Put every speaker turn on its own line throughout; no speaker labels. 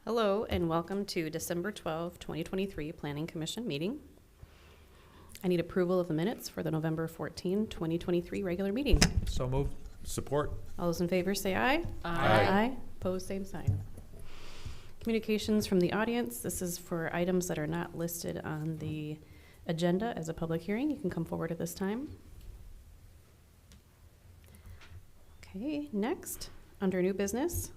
Hello and welcome to December 12, 2023 Planning Commission meeting. I need approval of the minutes for the November 14, 2023 regular meeting.
So moved.
Support.
All those in favor say aye.
Aye.
Opposed, same sign. Communications from the audience. This is for items that are not listed on the agenda as a public hearing. You can come forward at this time. Okay, next, under new business,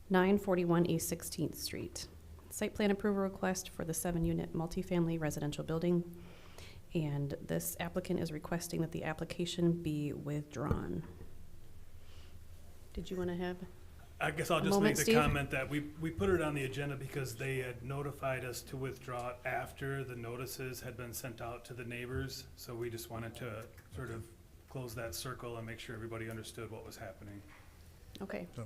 941 East 16th Street. Site plan approval request for the 7-unit multifamily residential building. And this applicant is requesting that the application be withdrawn. Did you want to have?
I guess I'll just
moment,
make the
Steve?
comment that we put it on the agenda because they had notified us to withdraw it after the notices had been sent out to the neighbors. So we just wanted to sort of close that circle and make sure everybody understood what was happening.
Okay.
So-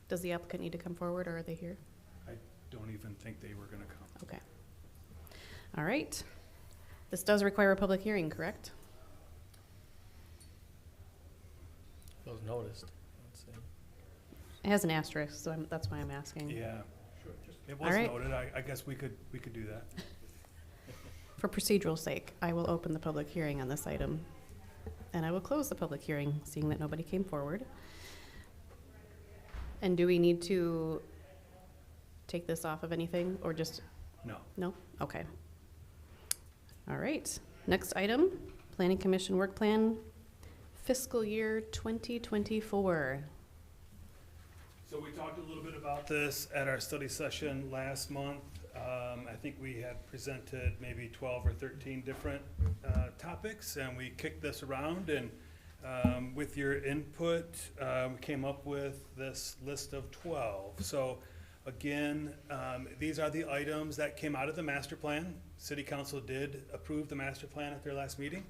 Does the applicant need to come forward, or are they here?
I don't even think they were gonna come.
Okay. All right. This does require a public hearing, correct?
It was noticed. Let's see.
It has an asterisk, so that's why I'm asking.
Yeah, it
All
was
right.
noted. I guess we could do that.
For procedural sake, I will open the public hearing on this item. And I will close the public hearing, seeing that nobody came forward. And do we need to take this off of anything, or just,
No.
no? Okay. All right. Next item, Planning Commission Work Plan, fiscal year 2024.
So we talked a little bit about this at our study session last month. I think we had presented maybe 12 or 13 different topics, and we kicked this around, and with your input, we came up with this list of 12. So again, these are the items that came out of the master plan. City Council did approve the master plan at their last meeting.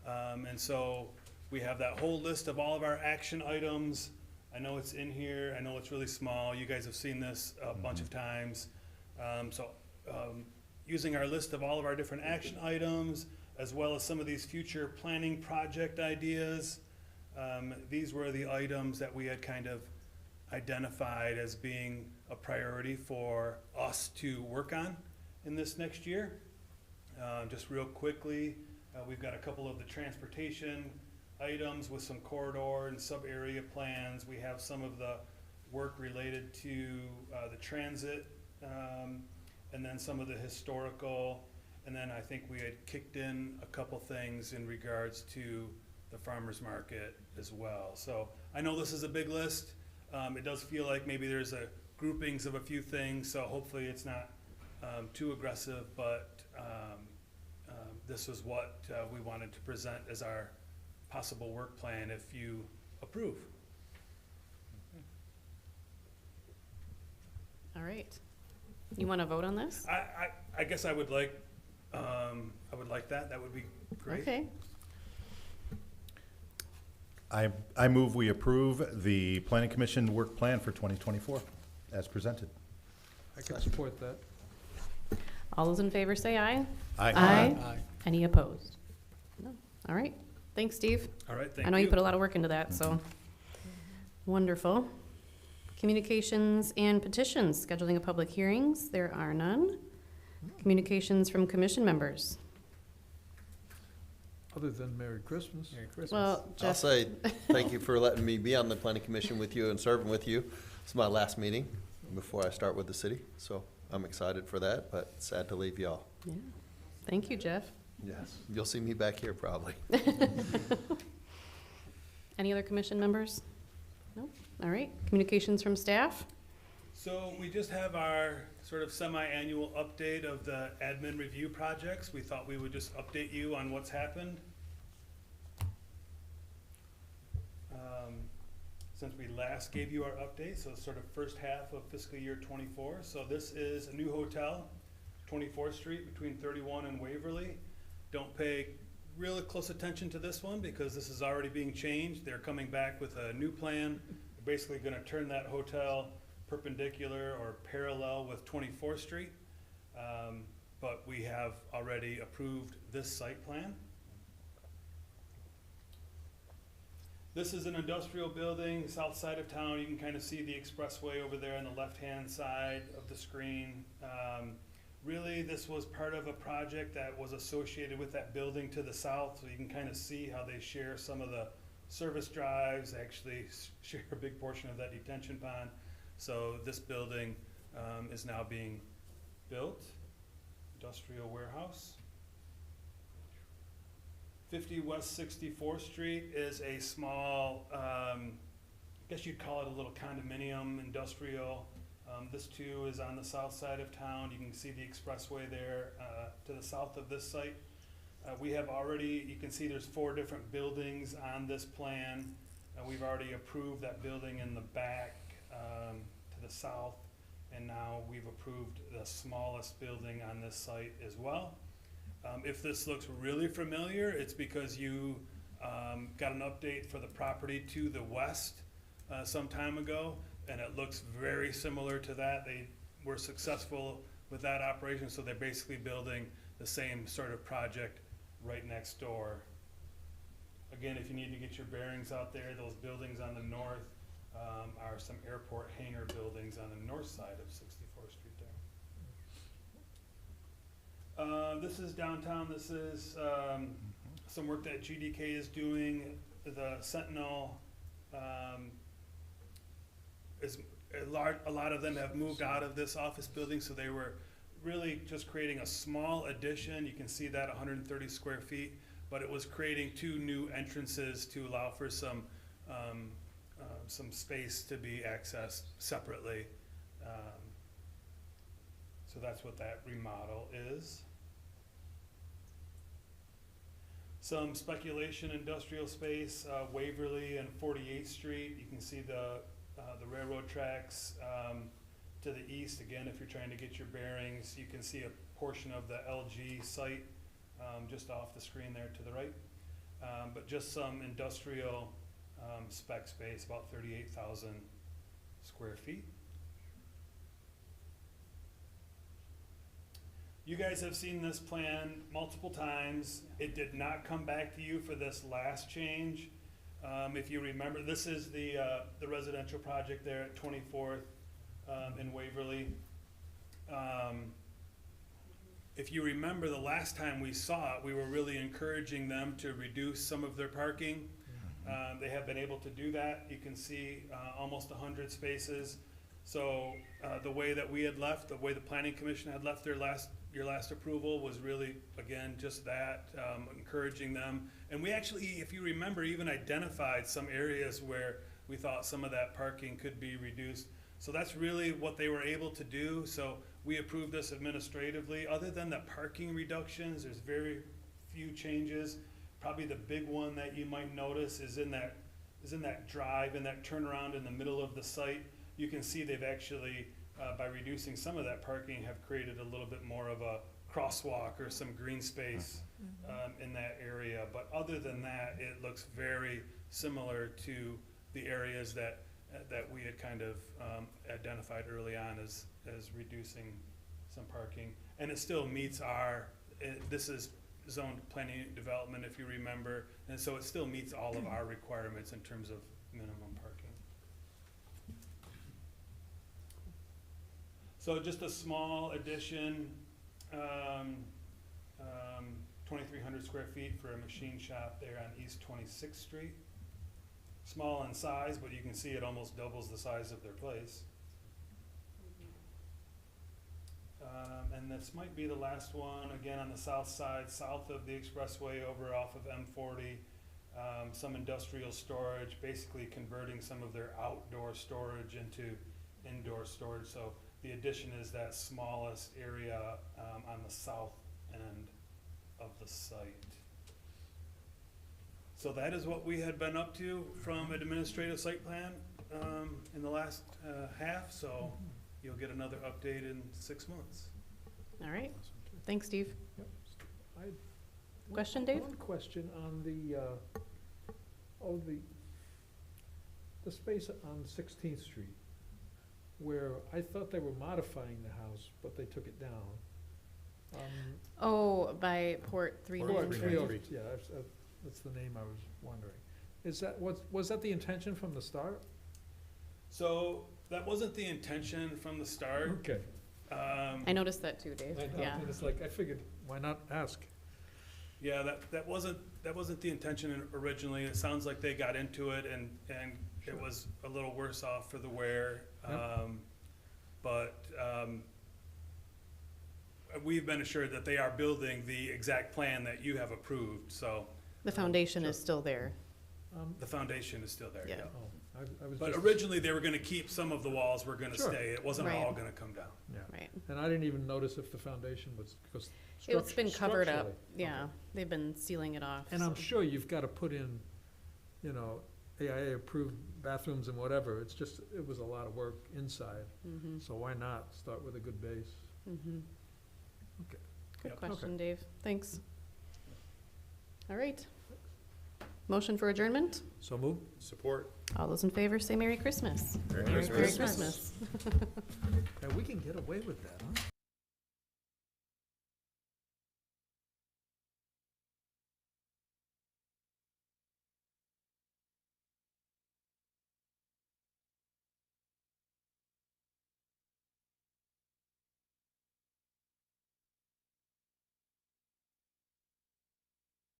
And so we have that whole list of all of our action items. I know it's in here. I know it's really small. You guys have seen this a bunch of times. Using our list of all of our different action items, as well as some of these future planning project ideas, these were the items that we had kind of identified as being a priority for us to work on in this next year. Just real quickly, we've got a couple of the transportation items with some corridor and sub-area plans. We have some of the work related to the transit, and then some of the historical, and then I think we had kicked in a couple things in regards to the farmer's market as well. So I know this is a big list. It does feel like maybe there's a groupings of a few things, so hopefully it's not too aggressive, but this is what we wanted to present as our possible work plan if you approve.
All right. You want to vote on this?
I guess I would like that. That would be great.
Okay.
I move we approve the Planning Commission work plan for 2024 as presented.
I can support that.
All those in favor say aye.
Aye.
Aye.
Any opposed? No. All right. Thanks, Steve.
All right, thank you.
I know you put a lot of work into that, so wonderful. Communications and petitions, scheduling of public hearings. There are none. Communications from commission members.
Other than Merry Christmas. Merry Christmas.
Well,
I'll
Jeff,
say thank you for letting me be on the planning commission with you and serving with you. It's my last meeting before I start with the city, so I'm excited for that, but sad to leave y'all.
yeah. Thank you, Jeff.
Yes, you'll see me back here probably.
Any other commission members? No? All right. Communications from staff?
So we just have our sort of semi-annual update of the admin review projects. We thought we would just update you on what's happened. Since we last gave you our update, so sort of first half of fiscal year 24. So this is a new hotel, 24th Street between 31 and Waverly. Don't pay really close attention to this one because this is already being changed. They're coming back with a new plan. They're basically gonna turn that hotel perpendicular or parallel with 24th Street. But we have already approved this site plan. This is an industrial building, south side of town. You can kind of see the expressway over there on the left-hand side of the screen. Really, this was part of a project that was associated with that building to the south, so you can kind of see how they share some of the service drives, actually share a big portion of that detention pond. So this building is now being built, industrial warehouse. 50 West 64th Street is a small, I guess you'd call it a little condominium, industrial. This too is on the south side of town. You can see the expressway there to the south of this site. We have already, you can see there's 4 different buildings on this plan. We've already approved that building in the back to the south, and now we've approved the smallest building on this site as well. If this looks really familiar, it's because you got an update for the property to the west some time ago, and it looks very similar to that. They were successful with that operation, so they're basically building the same sort of project right next door. Again, if you need to get your bearings out there, those buildings on the north are some airport hangar buildings on the north side of 64th Street there. This is downtown. This is some work that GDK is doing. The Sentinel is a lot of them have moved out of this office building, so they were really just creating a small addition. You can see that 130 square feet, but it was creating 2 new entrances to allow for some space to be accessed separately. So that's what that remodel is. Some speculation industrial space, Waverly and 48th Street. You can see the railroad tracks to the east. Again, if you're trying to get your bearings, you can see a portion of the LG site just off the screen there to the right. But just some industrial spec space, about 38,000 square feet. You guys have seen this plan multiple times. It did not come back to you for this last change. If you remember, this is the residential project there at 24th in Waverly. If you remember the last time we saw it, we were really encouraging them to reduce some of their parking. They have been able to do that. You can see almost 100 spaces. So the way that we had left, the way the Planning Commission had left your last approval was really, again, just that, encouraging them. And we actually, if you remember, even identified some areas where we thought some of that parking could be reduced. So that's really what they were able to do. So we approved this administratively. Other than the parking reductions, there's very few changes. Probably the big one that you might notice is in that drive, in that turnaround in the middle of the site. You can see they've actually, by reducing some of that parking, have created a little bit more of a crosswalk or some green space in that area. But other than that, it looks very similar to the areas that we had kind of identified early on as reducing some parking. And it still meets this is zoned planning development, if you remember, and so it still meets all of our requirements in terms of minimum parking. So just a small addition, 2,300 square feet for a machine shop there on East 26th Street. Small in size, but you can see it almost doubles the size of their place. And this might be the last one, again on the south side, south of the expressway over off of M40. Some industrial storage, basically converting some of their outdoor storage into indoor storage. So the addition is that smallest area on the south end of the site. So that is what we had been up to from an administrative site plan in the last half. So you'll get another update in 6 months.
All right. Thanks, Steve.
Yep.
Question, Dave?
One question on the space on 16th Street, where I thought they were modifying the house, but they took it down.
Oh, by Port 393.
Port 393.
Yeah, that's the name I was wondering. Is that, was that the intention from the start?
So that wasn't the intention from the start.
Okay.
I noticed that too, Dave.
I know,
Yeah.
and it's like, I figured, why not ask?
Yeah, that wasn't the intention originally. It sounds like they got into it and it was a little worse off for the wear.
Yep.
But we've been assured that they are building the exact plan that you have approved, so
The foundation is
Sure.
still there.
the foundation is still there,
Yeah.
yeah.
Oh, I was
But
just,
originally, they were gonna keep some of the walls were gonna
Sure.
stay. It wasn't
Right.
all gonna come down.
yeah,
Right.
and I didn't even notice if the foundation was, because
It's been covered up.
structurally.
Yeah. They've been sealing it off.
And I'm
so-
sure you've gotta put in, you know, AIA-approved bathrooms and whatever, it's just, it was a lot of work inside,
Mhm.
so why not start with a good base?
Mhm.
Okay.
Good
Yep.
question, Dave. Thanks. All right. Motion for adjournment?
So move?
Support.
All those in favor say Merry Christmas.
Merry
Merry
Christmas.
Christmas.
And we can get away with that, huh?